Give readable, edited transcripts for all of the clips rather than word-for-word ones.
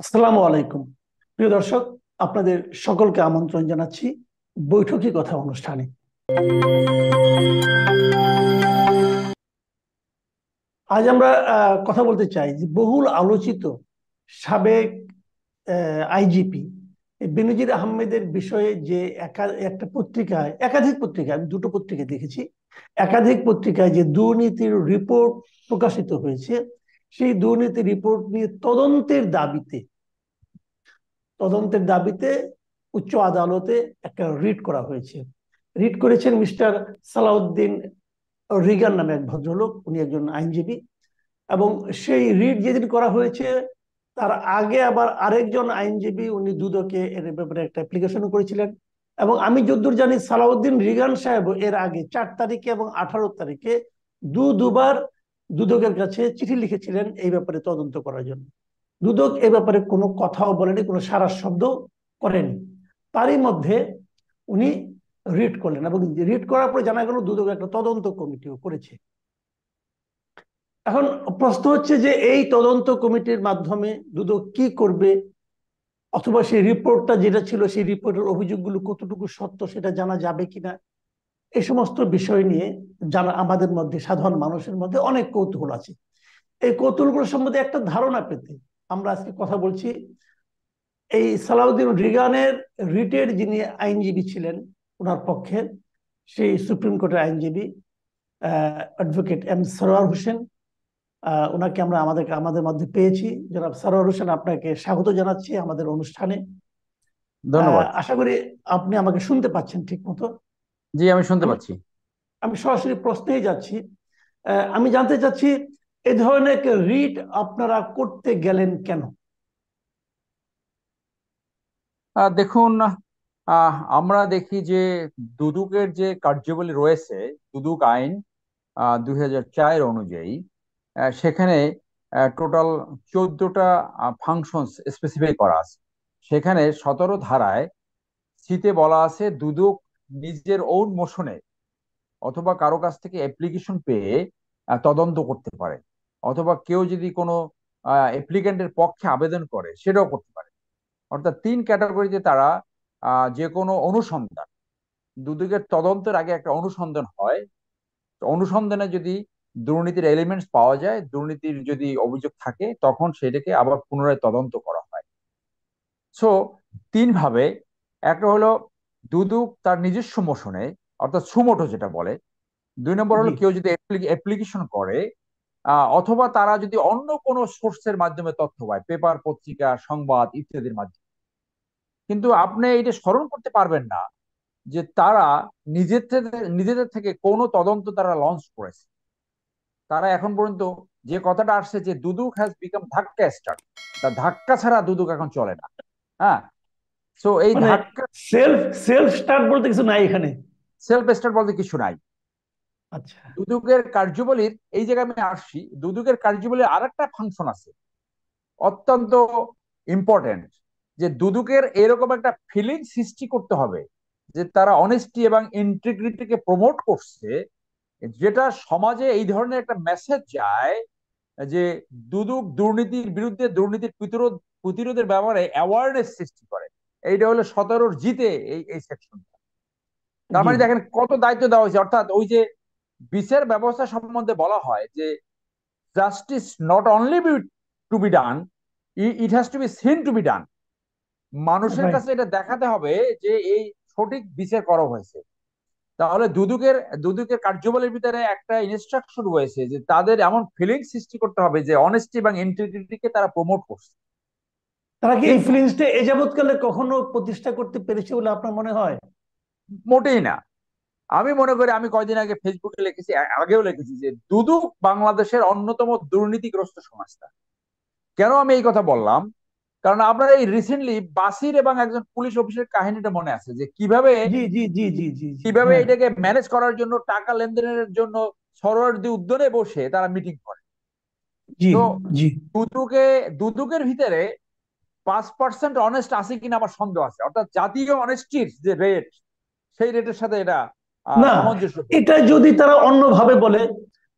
আসসালামু আলাইকুম। প্রিয় দর্শক, আপনাদের সকলকে আমন্ত্রণ জানাচ্ছি বৈঠকি কথা অনুষ্ঠানে। আজ আমরা কথা বলতে চাই যে বহুল আলোচিত সাবেক আইজিপি বেনজির আহমেদের বিষয়ে যে একটা পত্রিকায়, একাধিক পত্রিকায়, আমি দুটো পত্রিকা দেখেছি, একাধিক পত্রিকায় যে দুর্নীতির রিপোর্ট প্রকাশিত হয়েছে, সেই দুর্নীতি রিপোর্ট নিয়ে তদন্তের দাবিতে উচ্চ আদালতে একটা রিট করা হয়েছে। রিট করেছেন মিস্টার সালাউদ্দিন রিগান নামে এক ভদ্রলোক, উনি একজন আইনজীবী। এবং সেই রিট যেদিন করা হয়েছে তার আগে আবার আরেকজন আইনজীবী উনি দুদকে এর ব্যাপারে একটা অ্যাপ্লিকেশন করেছিলেন। এবং আমি যতদূর জানি সালাউদ্দিন রিগান সাহেব এর আগে 4 তারিখে এবং 18 তারিখে দুবার দুদকের কাছে চিঠি লিখেছিলেন এই ব্যাপারে তদন্ত করার জন্য। দুদক এ ব্যাপারে কোনো কথাও বলেনি, কোনো সারা শব্দ করেনি। তারই মধ্যে উনি রিট করলেন এবং রিট করার পরে জানা গেল দুদক একটা তদন্ত কমিটিও করেছে। এখন প্রশ্ন হচ্ছে যে এই তদন্ত কমিটির মাধ্যমে দুদক কি করবে, অথবা সেই রিপোর্টটা যেটা ছিল সেই রিপোর্টের অভিযোগগুলো কতটুকু সত্য সেটা জানা যাবে কিনা, এই সমস্ত বিষয় নিয়ে জানা আমাদের মধ্যে, সাধারণ মানুষের মধ্যে অনেক কৌতূহল আছে। এই কৌতূহলগুলো সম্বন্ধে একটা ধারণা পেতে আমরা আজকে কথা বলছি এই সালাউদ্দিন রিগানের রিটের যিনি আইনজীবী ছিলেন, ওনার পক্ষে সেই সুপ্রিম কোর্টের আইনজীবী অ্যাডভোকেট এম সরোয়ার হোসেন। ওনাকে আমরা আমাদের মধ্যে পেয়েছি। জনাব সরোয়ার হোসেন, আপনাকে স্বাগত জানাচ্ছি আমাদের অনুষ্ঠানে। ধন্যবাদ। আশা করি আপনি আমাকে শুনতে পাচ্ছেন ঠিক মতো। জি, আমি শুনতে আমি পাচ্ছি। আমি সরাসরি প্রশ্নেই যাচ্ছি। আমি জানতে চাচ্ছি এই ধরনের একটা রিট আপনারা করতে গেলেন কেন? দেখুন, আমরা দেখি যে দুদকের যে কার্যাবলী রয়েছে, দুদক আইন 2004 অনুযায়ী সেখানে টোটাল 14টা ফাংশনস স্পেসিফাই করা আছে। সেখানে 17 ধারায় সিতে বলা আছে দুদক নিজের ওন মোশনে অথবা কারো কাছ থেকে অ্যাপ্লিকেশন পেয়ে তদন্ত করতে পারে, অথবা কেউ যদি কোনো অ্যাপ্লিকেন্টের পক্ষে আবেদন করে সেটাও করতে পারে। অর্থাৎ 3 ক্যাটাগরিতে তারা যে কোনো অনুসন্ধান, দুদকের তদন্তের আগে একটা অনুসন্ধান হয়। তো অনুসন্ধানে যদি দুর্নীতির এলিমেন্টস পাওয়া যায়, দুর্নীতির যদি অভিযোগ থাকে, তখন সেটাকে আবার পুনরায় তদন্ত করা হয়। সো 3 ভাবে, একটা হলো দুদক তার নিজস্ব মোশনে, অর্থাৎ সুমোটো যেটা বলে। 2 নম্বর জি। হলো কেউ যদি অ্যাপ্লিকেশন করে, অথবা তারা যদি অন্য কোনো সোর্সের মাধ্যমে তথ্য পায়, পেপার, পত্রিকা, সংবাদ ইত্যাদির মাধ্যমে। কিন্তু আপনি এটা স্মরণ করতে পারবেন না যে তারা নিজেদের থেকে কোনো তদন্ত তারা লঞ্চ করেছে। তারা এখন পর্যন্ত যে কথাটা আসছে যে দুদক হ্যাজ বিকাম ধাক্কা স্টার্ট, তা ধাক্কা ছাড়া দুদক এখন চলে না। হ্যাঁ, সো এই মানে ধাক্কা, সেলফ সেলফ স্টার্ট বলতে কিছু নাই এখানে। সেলফ স্টার্ট বলতে কিছু নাই। আচ্ছা। দুদকের কার্যাবলীর এই জায়গায় আমি আসছি, দুদকের কার্যাবলীর আর একটা ফাংশন আছে অত্যন্ত ইম্পর্টেন্ট, যে দুদকের এরকম একটা ফিলিং সৃষ্টি করতে হবে যে তারা অনেস্টি এবং ইন্টিগ্রিটিকে প্রমোট করছে, যেটা সমাজে এই ধরনের একটা মেসেজ যায় যে দুদক দুর্নীতির বিরুদ্ধে, দুর্নীতির প্রতিরোধের ব্যাপারে অ্যাওয়ারনেস সৃষ্টি করে। এইটা হলো 17 জিতে এই এই সেকশনটা। তার জি। মানে দেখেন কত দায়িত্ব দেওয়া হয়েছে। অর্থাৎ ওই যে বিচার ব্যবস্থা সম্বন্ধে বলা হয় যে justice not only to be done, it has to be seen to be done. মানুষের রাইট। কাছে এটা দেখাতে হবে যে এই সঠিক বিচার করা হয়েছে। তাহলে দুদকের কার্যাবলীর ভিতরে একটা ইনস্ট্রাকশন রয়েছে যে তাদের এমন ফিলিং সৃষ্টি করতে হবে যে অনেস্টি এবং ইন্টিগ্রিটিকে তারা প্রমোট করছে। তারা কি এই কিন্তু ফিলিংসটা এ যাবৎকালে কখনো প্রতিষ্ঠা করতে পেরেছে বলে আপনার মনে হয়? মোটেই না। আমি মনে করি, আমি কয়দিন আগে ফেসবুকে লিখেছি, আগেও লিখেছি, যে দুদক বাংলাদেশের অন্যতম দুর্নীতিগ্রস্ত সংস্থা। কেন আমি এই কথা বললাম? কারণ আপনার এই রিসেন্টলি বাসির এবং একজন পুলিশ অফিসের কাহিনীটা মনে আছে, যে কিভাবে জি জি জি জি জি জি, কিভাবে হ্যাঁ। এটাকে ম্যানেজ করার জন্য, টাকা লেনদেনের জন্য সরোয়ার্দী উদ্যানে বসে তারা মিটিং করে। জি তো জি। দুদকে দুদকের ভিতরে 5% অনেস্ট আছে কিনা আমার সন্দেহ আছে। অর্থাৎ জাতীয় অনেস্টির যে রেট, সেই রেটের সাথে এটা না, সামঞ্জস্যপূর্ণ। এটা যদি তারা অন্যভাবে বলে,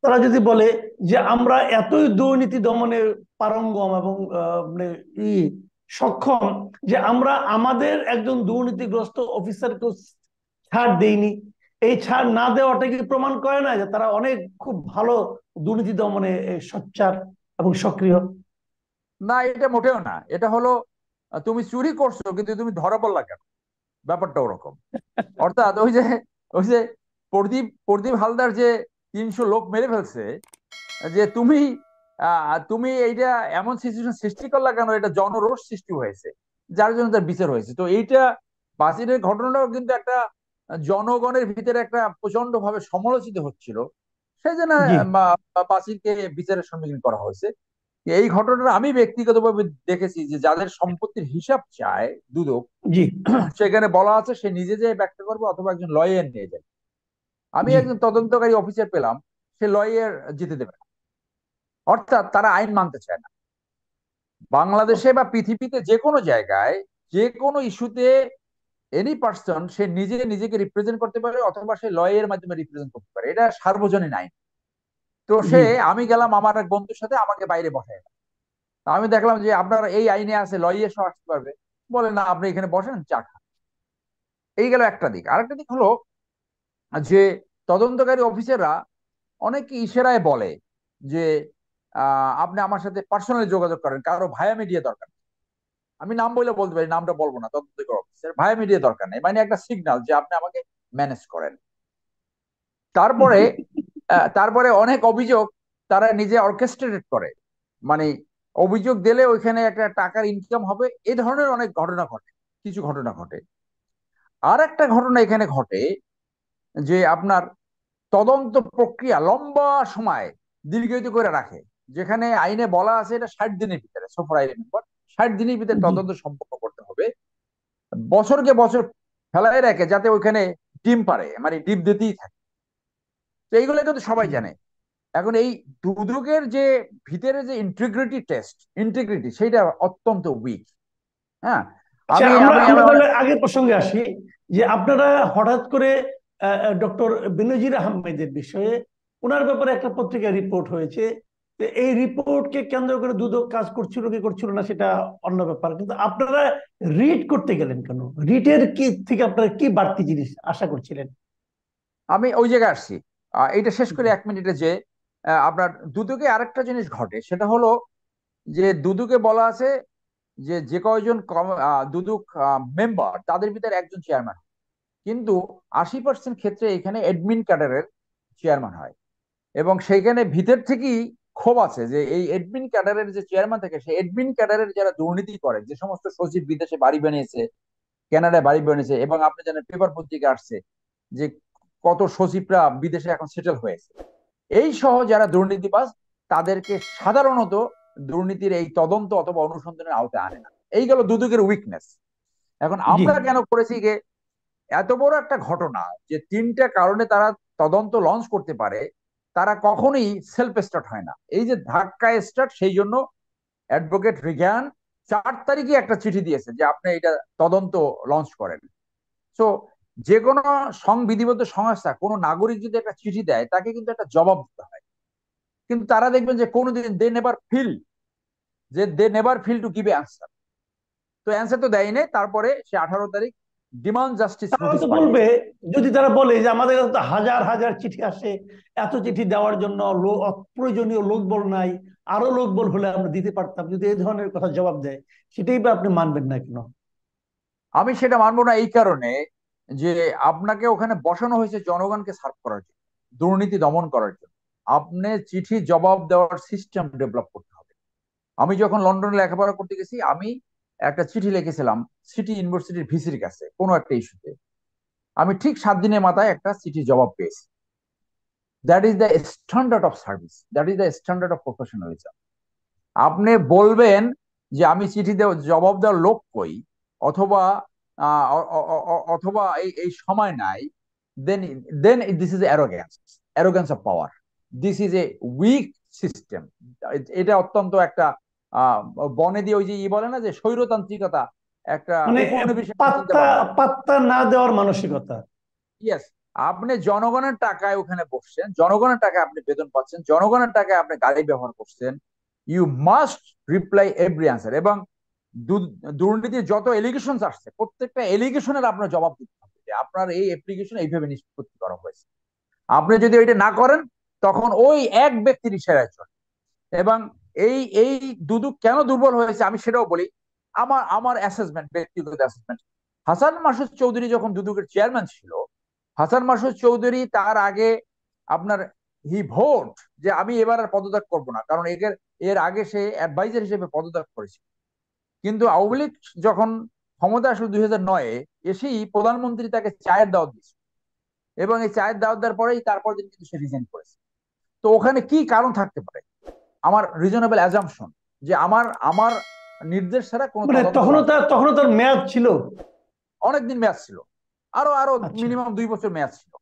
তারা যদি বলে যে আমরা এতই দুর্নীতি দমনে পারঙ্গম এবং মানে ই সক্ষম যে আমরা আমাদের একজন দুর্নীতিগ্রস্ত অফিসারকে ছাড় দেইনি? এই ছাড় না দেওয়াটা কি প্রমাণ করে না যে তারা অনেক খুব ভালো দুর্নীতি দমনে সোচ্চার এবং সক্রিয়? না, এটা মোটেও না। এটা হলো তুমি চুরি করছো কিন্তু তুমি ধরা পড়লা কেন, ব্যাপারটা ওরকম। অর্থাৎ ওই যে প্রদীপ প্রদীপ হালদার যে 300 লোক মেরে ফেলছে, যে তুমি এইটা এমন সিচুয়েশন সৃষ্টি করলা কেন, এটা জনরোষ সৃষ্টি হয়েছে, যার জন্য তার বিচার হয়েছে। তো এইটা বাসিরের ঘটনাটাও কিন্তু একটা জনগণের ভিতরে একটা প্রচন্ড ভাবে সমালোচিত হচ্ছিল, সেই জন্য জি বাসিরকে বিচারের সম্মুখীন করা হয়েছে। এই ঘটনাটা আমি ব্যক্তিগতভাবে দেখেছি, যে যাদের সম্পত্তির হিসাব চায় দুদক, জি সেখানে বলা আছে সে নিজে যে ব্যাখ্যা করবে অথবা একজন লয়ার নিয়ে যাবে। আমি জি একজন তদন্তকারী অফিসার পেলাম, সে লয়ার যেতে দেবে না। অর্থাৎ তারা আইন মানতে চায় না। বাংলাদেশে বা পৃথিবীতে যে কোনো জায়গায় যে কোনো ইস্যুতে এনি পার্সন সে নিজে নিজেকে রিপ্রেজেন্ট করতে পারে অথবা সে লয়ের মাধ্যমে রিপ্রেজেন্ট করতে পারে, এটা সার্বজনীন আইন। তো জি আমি গেলাম আমার এক বন্ধুর সাথে, আমাকে বাইরে বসায়। আমি দেখলাম যে আপনার এই আইনে আছে, লইয়ে সব আসতে পারবে। বলে না, আপনি এখানে বসেন, চা খান। এই গেল একটা দিক। আরেকটা দিক হলো যে তদন্তকারী অফিসাররা অনেকে ইশারায় বলে যে আপনি আমার সাথে পার্সোনালি যোগাযোগ করেন, কারো ভায়া মিডিয়া দরকার নেই। আমি নাম বলে বলতে পারি, নামটা বলবো না। তদন্তকারী অফিসার ভায়া মিডিয়া দরকার নেই, মানে একটা সিগন্যাল যে আপনি আমাকে ম্যানেজ করেন। তারপরে তারপরে অনেক অভিযোগ তারা নিজে অর্কেস্ট্রেটেড করে, মানে অভিযোগ দিলে ওইখানে একটা টাকার ইনকাম হবে, এই ধরনের অনেক ঘটনা ঘটে, কিছু ঘটনা ঘটে। আর একটা ঘটনা এখানে ঘটে যে আপনার তদন্ত প্রক্রিয়া লম্বা সময় দীর্ঘায়িত করে রাখে, যেখানে আইনে বলা আছে এটা 60 দিনের ভিতরে, সোফার আই রিমেম্বার, 60 দিনের ভিতরে জি তদন্ত সম্পন্ন করতে হবে। বছরকে বছর ফেলায় রাখে যাতে ওইখানে ডিম পারে, মানে ডিম দিতেই থাকে। তো এইগুলো কিন্তু সবাই জানে। এখন এই দুদকের যে ভিতরে যে ইন্টিগ্রিটি সেটা অত্যন্ত উইক। হ্যাঁ, আচ্ছা, আমি আমরা আমি আমি আমরা তাহলে অনেক আগের প্রসঙ্গে আসি যে আপনারা হঠাৎ করে ডক্টর বেনজির আহমেদের বিষয়ে ওনার ব্যাপারে একটা পত্রিকায় রিপোর্ট হয়েছে। তো এই রিপোর্টকে কেন্দ্র করে দুদক কাজ করছিল কি করছিল না সেটা অন্য ব্যাপার, কিন্তু আপনারা রিট করতে গেলেন কেন? রিটের কি থেকে আপনারা কি বাড়তি জিনিস আশা করছিলেন? আমি ওই জায়গায় আসছি। এইটা শেষ করে 1 মিনিটে যে আপনার দুদকে আরেকটা জিনিস ঘটে, সেটা হলো যে দুদকে বলা আছে যে যে কয়জন দুদক মেম্বার তাদের ভিতরে একজন চেয়ারম্যান, কিন্তু 80% ক্ষেত্রে এখানে অ্যাডমিন ক্যাডারের চেয়ারম্যান হয়। এবং সেইখানে ভিতর থেকেই ক্ষোভ আছে যে এই অ্যাডমিন ক্যাডারের যে চেয়ারম্যান থাকে, সেই অ্যাডমিন ক্যাডারের যারা দুর্নীতি করে, যে সমস্ত সচিব বিদেশে বাড়ি বানিয়েছে, কানাডায় বাড়ি বানিয়েছে, এবং আপনি জানেন পেপার পত্রিকা আসছে যে কত সচিবরা বিদেশে এখন সেটেল হয়েছে, এই সহ যারা দুর্নীতিবাজ, তাদেরকে সাধারণত দুর্নীতির এই তদন্ত অথবা অনুসন্ধানের আওতায় আনে না। এই গেল দুদকের উইকনেস। এখন জি আমরা কেন করেছি যে এত বড় একটা ঘটনা, যে 3টা কারণে তারা তদন্ত লঞ্চ করতে পারে, তারা কখনোই সেলফ স্টার্ট হয় না। এই যে ধাক্কায় স্টার্ট, সেই জন্য অ্যাডভোকেট রিগান 4 তারিখে একটা চিঠি দিয়েছে যে আপনি এটা তদন্ত লঞ্চ করেন। সো যে কোনো সংবিধিবদ্ধ সংস্থা, কোনো নাগরিক যদি একটা চিঠি দেয়, তাকে কিন্তু একটা জবাব দিতে হয়। কিন্তু তারা দেখবেন যে কোনোদিন they never feel to give a answer. তো অ্যান্সার তো দেয়নি। তারপরে সে 18 তারিখ ডিমান্ড জাস্টিস তারা নোটিশ তো বলবে, পাঠিয়েছে। যদি তারা বলে যে আমাদের কাছে তো হাজার হাজার চিঠি আসে, এত চিঠি দেওয়ার জন্য প্রয়োজনীয় লোকবল নাই, আরো লোকবল হলে আমরা দিতে পারতাম, যদি এই ধরনের কথা জবাব দেয়, সেটাই বা আপনি মানবেন না কেন? আমি সেটা মানবো না এই কারণে যে আপনাকে ওখানে বসানো হয়েছে জনগণকে সার্ভ করার জন্য, দুর্নীতি দমন করার জন্য। আপনি চিঠি জবাব দেওয়ার সিস্টেম ডেভেলপ করতে হবে। আমি যখন লন্ডনে লেখাপড়া করতে গেছি, আমি একটা চিঠি লিখেছিলাম সিটি ইউনিভার্সিটির ভিসির কাছে কোনো একটা ইস্যুতে। আমি ঠিক 7 দিনের মাথায় একটা চিঠি জবাব পেয়েছি। That is the standard of service, that is the standard of professionalism. আপনি বলবেন যে আমি চিঠি দেওয়া জবাব দেওয়ার লোক কই, অথবা অথবা এই এই সময় নাই, then then this is arrogance of power, this is a weak system. এটা অত্যন্ত একটা আহ বনে দিয়ে ওই যে বলে না যে স্বৈরতান্ত্রিকতা, একটা মানে উপনিবেশিক চিন্তা পাত্তা ভাবনা। পাত্তা না দেওয়ার মানসিকতা। ইয়েস, আপনি জনগণের টাকায় ওখানে বসছেন, জনগণের টাকায় আপনি বেতন পাচ্ছেন, জনগণের টাকায় আপনি গাড়ি ব্যবহার করছেন, you must reply every answer. এবং দুর্নীতির যত এলিগেশন আসছে প্রত্যেকটা এলিগেশনের আপনার জবাব দিতে হবে যে আপনার এই অ্যাপ্লিকেশন এইভাবে নিষ্পত্তি করা হয়েছে। আপনি যদি ওইটা না করেন তখন ওই এক ব্যক্তির ইশারায় চলে। এবং এই এই দুদক কেন দুর্বল হয়েছে আমি সেটাও বলি। আমার আমার অ্যাসেসমেন্ট, ব্যক্তিগত অ্যাসেসমেন্ট, হাসান মাসুদ চৌধুরী যখন দুদকের চেয়ারম্যান ছিল, হাসান মাসুদ চৌধুরী তার আগে আপনার হি ভোট যে আমি এবার আর পদত্যাগ করবো না, কারণ এর আগে সে অ্যাডভাইজার হিসেবে পদত্যাগ করেছিল। কিন্তু আওয়ামী লীগ যখন ক্ষমতা আসলে 2009-এ এসেই প্রধানমন্ত্রী তাকে চায়ের দাওয়াত দিয়েছে, এবং এই চায়ের দাওয়াত দেওয়ার পরেই তারপর দিন কিন্তু সে রিজাইন করেছে। তো ওখানে কি কারণ থাকতে পারে? আমার রিজনেবল অ্যাজাম্পশন যে আমার আমার নির্দেশ ছাড়া কোনো মানে তদন্ত তখনও লঞ্চ তার করা তখনও তার মেয়াদ ছিল। অনেকদিন মেয়াদ ছিল, আরো আরো আচ্ছা। মিনিমাম 2 বছর মেয়াদ ছিল।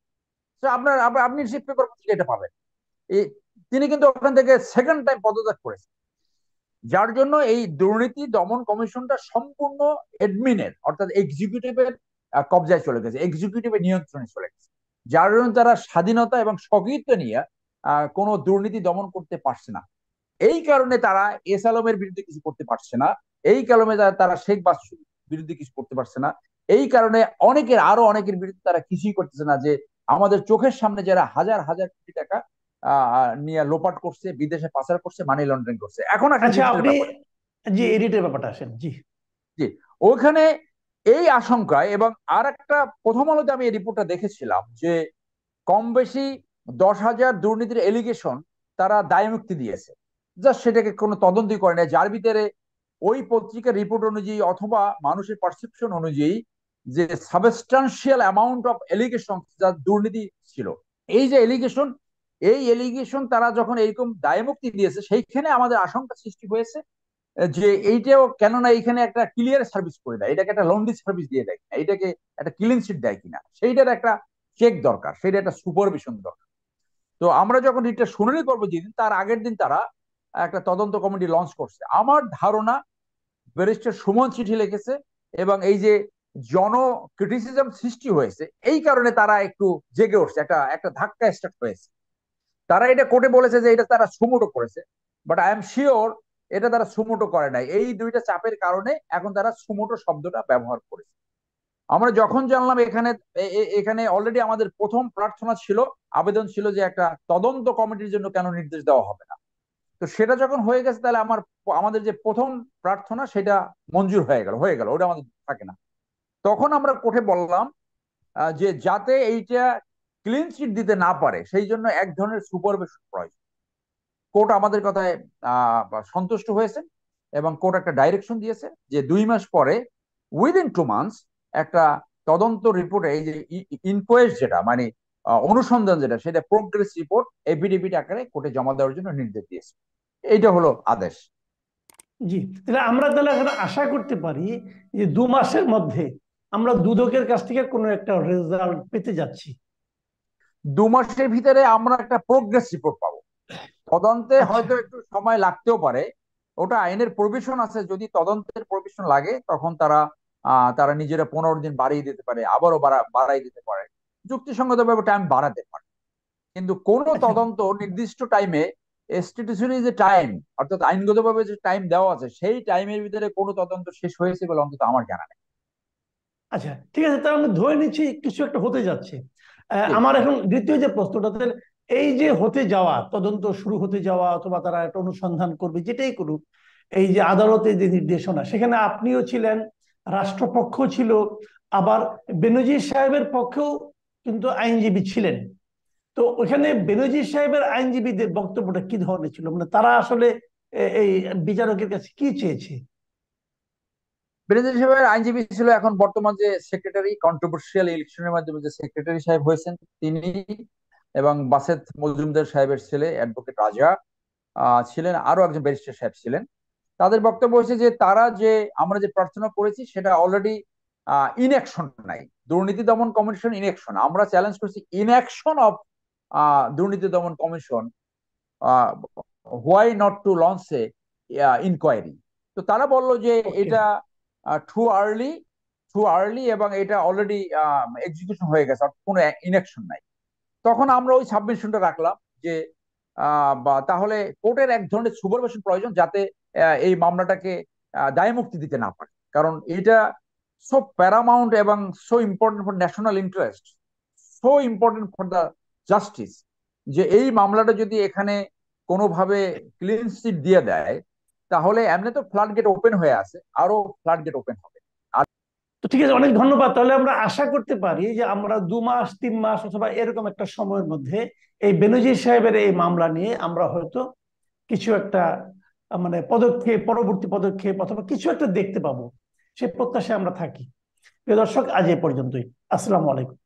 তো আপনি রিসিভ পেপার থেকে এটা পাবেন। এই তিনি কিন্তু ওখান থেকে সেকেন্ড টাইম পদত্যাগ করেছেন, যার জন্য এই দুর্নীতি দমন কমিশনটা সম্পূর্ণ এডমিনের অর্থাৎ এক্সিকিউটিভের কবজায় চলে গেছে, এক্সিকিউটিভের নিয়ন্ত্রণে চলে গেছে। যার জন্য তারা স্বাধীনতা এবং স্বকীয়তা নিয়ে কোনো দুর্নীতি দমন করতে পারছে না। এই কারণে তারা এস আলমের বিরুদ্ধে কিছু করতে পারছে না, এই কারণে তারা শেখ বাসুর বিরুদ্ধে কিছু করতে পারছে না, এই কারণে আরো অনেকের বিরুদ্ধে তারা কিছুই করতেছে না। যে আমাদের চোখের সামনে যারা হাজার হাজার কোটি টাকা নিয়ে লোপাট করছে, বিদেশে পাচার করছে, মানি লন্ডারিং করছে। এখন আসেন আচ্ছা, রিটের আপনি ব্যাপারে। জি এডিটের ব্যাপারটা আসেন। জি জি, ওখানে এই আশঙ্কায়, এবং আর একটা প্রথম আলোতে আমি এই রিপোর্টটা দেখেছিলাম যে কম বেশি 10,000 দুর্নীতির এলিগেশন তারা দায়মুক্তি দিয়েছে, জাস্ট সেটাকে কোনো তদন্তই করে না, যার ভিতরে ওই পত্রিকার রিপোর্ট অনুযায়ী অথবা মানুষের পারসেপশন অনুযায়ী যে সাবস্টান্সিয়াল অ্যামাউন্ট অফ এলিগেশন যা দুর্নীতি ছিল। এই যে এলিগেশন, এই এলিগেশন তারা যখন এরকম দায়মুক্তি দিয়েছে, সেইখানে আমাদের আশঙ্কা সৃষ্টি হয়েছে যে এইটাও কেননা এইখানে একটা ক্লিয়ার সার্ভিস করে দেয়, এটাকে একটা লন্ড্রি সার্ভিস দিয়ে দেয় কিনা, এটাকে একটা ক্লিন শিট দেয় কিনা, সেইটার একটা চেক দরকার, সেটা একটা সুপারভিশন দরকার। তো আমরা যখন রিটটা শুনানি করবো যেদিন, তার আগের দিন তারা একটা তদন্ত কমিটি লঞ্চ করছে। আমার ধারণা ব্যারিস্টার সুমন চিঠি লিখেছে, এবং এই যে জন ক্রিটিসিজম সৃষ্টি হয়েছে এই কারণে তারা একটু জেগে উঠছে, একটা একটা ধাক্কা স্টার্ট হয়েছে। তারা এটা কোর্টে বলেছে যে এটা তারা সুমোটো করেছে, বাট আই এম শিওর এটা তারা সুমোটো করে নাই। এই দুইটা চাপের কারণে এখন তারা সুমোটো শব্দটা ব্যবহার করেছে। আমরা যখন জানলাম এখানে এখানে অলরেডি আমাদের প্রথম প্রার্থনা ছিল, আবেদন ছিল যে একটা তদন্ত কমিটির জন্য কেন নির্দেশ দেওয়া হবে না। তো সেটা যখন হয়ে গেছে তাহলে আমাদের যে প্রথম প্রার্থনা সেটা মঞ্জুর হয়ে গেল, ওটা আমাদের থাকে না। তখন আমরা কোর্টে বললাম যে যাতে এইটা ক্লিন চিট দিতে না পারে সেই জন্য এক ধরনের সুপারভিশন প্রয়োজন। কোর্ট আমাদের কথায় সন্তুষ্ট হয়েছে, এবং কোর্ট একটা ডাইরেকশন দিয়েছে যে 2 মাস পরে, উইদিন 2 মান্থস, একটা তদন্ত রিপোর্টে এই যে ইনকোয়েস্ট যেটা মানে অনুসন্ধান যেটা, সেটা প্রোগ্রেস রিপোর্ট এফিডেভিট আকারে কোর্টে জমা দেওয়ার জন্য নির্দেশ দিয়েছে। এইটা হলো আদেশ। জি, তাহলে এখন আশা করতে পারি যে 2 মাসের মধ্যে আমরা দুদকের কাছ থেকে কোনো একটা রেজাল্ট পেতে যাচ্ছি। 2 মাসের ভিতরে আমরা একটা প্রোগ্রেস রিপোর্ট পাবো। তদন্তে আচ্ছা। হয়তো একটু সময় লাগতেও পারে, ওটা আইনের প্রভিশন আছে, যদি তদন্তের প্রভিশন লাগে তখন তারা নিজেরা 15 দিন বাড়িয়ে দিতে পারে, আবারও বাড়াই দিতে পারে, যুক্তিসঙ্গত ভাবে টাইম বাড়াতে পারে। কিন্তু কোন আচ্ছা। তদন্ত নির্দিষ্ট টাইমে, স্ট্যাটিউটরি যে টাইম অর্থাৎ আইনগতভাবে যে টাইম দেওয়া আছে সেই টাইমের ভিতরে কোনো তদন্ত শেষ হয়েছে বলে অন্তত আমার জানা নেই। আচ্ছা, ঠিক আছে, তাহলে আমি ধরে নিচ্ছি কিছু একটা হতে যাচ্ছে। জি, আমার এখন দ্বিতীয় যে প্রশ্নটা, তাহলে এই যে হতে যাওয়া তদন্ত শুরু হতে যাওয়া অথবা তারা একটা অনুসন্ধান করবে যেটাই করুক, এই যে আদালতের যে নির্দেশনা, সেখানে আপনিও ছিলেন, রাষ্ট্রপক্ষ ছিল, আবার বেনজির সাহেবের পক্ষেও কিন্তু আইনজীবী ছিলেন। তো ওখানে বেনজির সাহেবের আইনজীবীদের বক্তব্যটা কি ধরনের ছিল, মানে তারা আসলে এই বিচারকের কাছে কি চেয়েছে? বেনজির সাহেবের আইনজীবী ছিল এখন বর্তমান যে সেক্রেটারি, কন্ট্রোভার্সিয়াল ইলেকশনের মাধ্যমে যে সেক্রেটারি সাহেব হয়েছেন তিনি, এবং বাসেত মজুমদার সাহেবের ছেলে অ্যাডভোকেট রাজা ছিলেন, আরো একজন ব্যারিস্টার সাহেব ছিলেন। তাদের বক্তব্য হয়েছে যে তারা যে আমরা যে প্রার্থনা করেছি সেটা অলরেডি ইনঅ্যাকশন নাই, দুর্নীতি দমন কমিশন ইনঅ্যাকশন। আমরা চ্যালেঞ্জ করছি ইনঅ্যাকশন অফ দুর্নীতি দমন commission, why not to launch a inquiry. তো তারা বললো যে ওকে। এটা টু আর্লি, এবং এটা অলরেডি এক্সিকিউশন হয়ে গেছে, অর্থাৎ কোনো ইনঅ্যাকশন নাই। তখন আমরা ওই সাবমিশনটা রাখলাম যে বা তাহলে কোর্টের এক ধরনের সুপারভিশন প্রয়োজন, যাতে এই মামলাটাকে দায় মুক্তি দিতে না পারে। কারণ এটা সো প্যারামাউন্ট এবং so important for national interest, so important for the justice, যে এই মামলাটা যদি এখানে কোনোভাবে ক্লিন চিট দিয়ে দেয়, তাহলে এমনি তো ফ্লাড গেট ওপেন হয়ে আছে, আরো ফ্লাড গেট ওপেন হবে। তো ঠিক আছে, অনেক ধন্যবাদ। তাহলে আমরা আশা করতে পারি যে আমরা 2 মাস 3 মাস অথবা এরকম একটা সময়ের মধ্যে এই বেনজির সাহেবের এই মামলা নিয়ে আমরা হয়তো কিছু একটা মানে পদক্ষেপ, পরবর্তী পদক্ষেপ অথবা কিছু একটা দেখতে পাবো, সে প্রত্যাশায় আমরা থাকি। প্রিয় দর্শক, আজ এই পর্যন্তই। আসসালামু আলাইকুম।